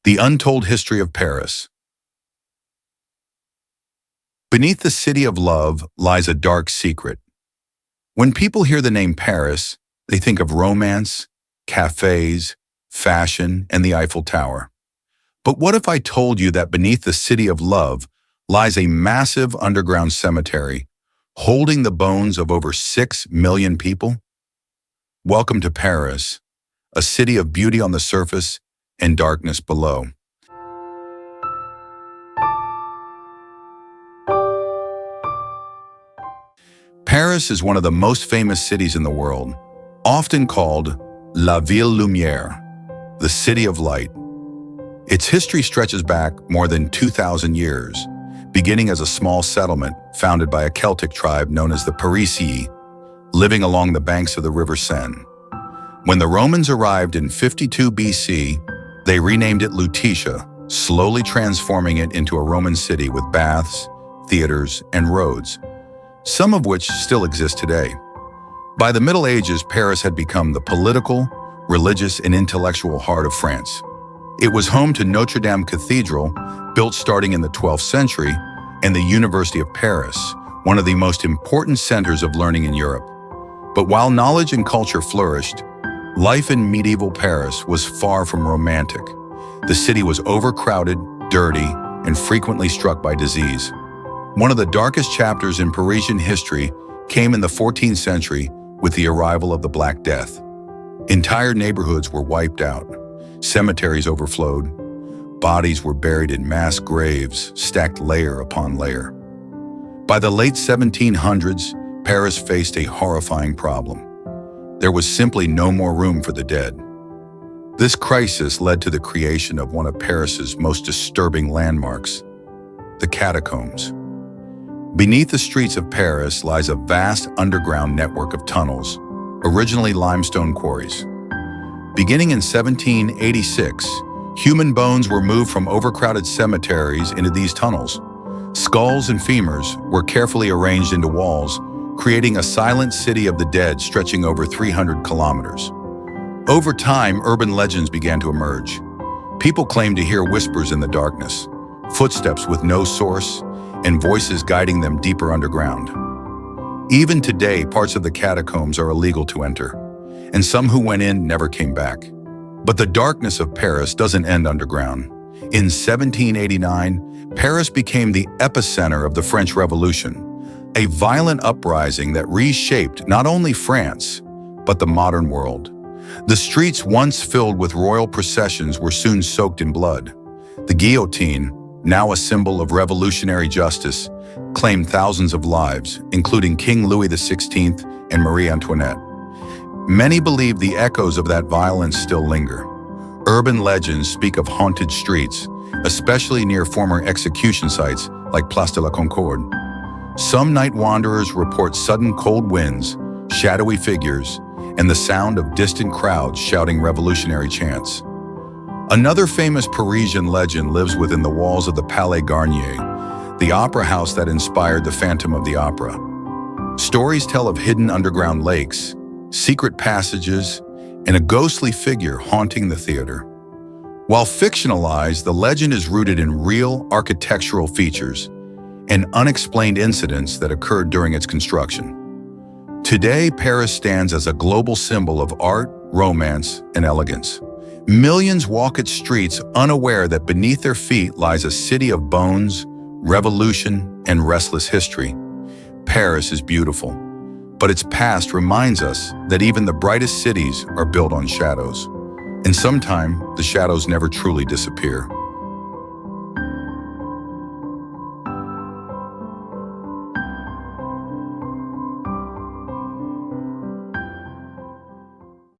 The Untold History of Paris. Beneath the city of love lies a dark secret. When people hear the name Paris, they think of romance, cafes, fashion, and the Eiffel Tower. But what if I told you that beneath the city of love lies a massive underground cemetery holding the bones of over 6 million people? Welcome to Paris, a city of beauty on the surface and darkness below. Paris is one of the most famous cities in the world, often called La Ville Lumière, the City of Light. Its history stretches back more than 2,000 years, beginning as a small settlement founded by a Celtic tribe known as the Parisii, living along the banks of the River Seine. When the Romans arrived in 52 BC, they renamed it Lutetia, slowly transforming it into a Roman city with baths, theaters, and roads, some of which still exist today. By the Middle Ages, Paris had become the political, religious, and intellectual heart of France. It was home to Notre Dame Cathedral, built starting in the 12th century, and the University of Paris, one of the most important centers of learning in Europe. But while knowledge and culture flourished, life in medieval Paris was far from romantic. The city was overcrowded, dirty, and frequently struck by disease. One of the darkest chapters in Parisian history came in the 14th century with the arrival of the Black Death. Entire neighborhoods were wiped out, cemeteries overflowed, bodies were buried in mass graves stacked layer upon layer. By the late 1700s, Paris faced a horrifying problem. There was simply no more room for the dead. This crisis led to the creation of one of Paris's most disturbing landmarks, the Catacombs. Beneath the streets of Paris lies a vast underground network of tunnels, originally limestone quarries. Beginning in 1786, human bones were moved from overcrowded cemeteries into these tunnels. Skulls and femurs were carefully arranged into walls, creating a silent city of the dead stretching over 300 kilometers. Over time, urban legends began to emerge. People claimed to hear whispers in the darkness, footsteps with no source, and voices guiding them deeper underground. Even today, parts of the catacombs are illegal to enter, and some who went in never came back. But the darkness of Paris doesn't end underground. In 1789, Paris became the epicenter of the French Revolution, a violent uprising that reshaped not only France, but the modern world. The streets once filled with royal processions were soon soaked in blood. The guillotine, now a symbol of revolutionary justice, claimed thousands of lives, including King Louis XVI and Marie Antoinette. Many believe the echoes of that violence still linger. Urban legends speak of haunted streets, especially near former execution sites like Place de la Concorde. Some night wanderers report sudden cold winds, shadowy figures, and the sound of distant crowds shouting revolutionary chants. Another famous Parisian legend lives within the walls of the Palais Garnier, the opera house that inspired the Phantom of the Opera. Stories tell of hidden underground lakes, secret passages, and a ghostly figure haunting the theater. While fictionalized, the legend is rooted in real architectural features and unexplained incidents that occurred during its construction. Today, Paris stands as a global symbol of art, romance, and elegance. Millions walk its streets unaware that beneath their feet lies a city of bones, revolution, and restless history. Paris is beautiful, but its past reminds us that even the brightest cities are built on shadows, and sometimes the shadows never truly disappear.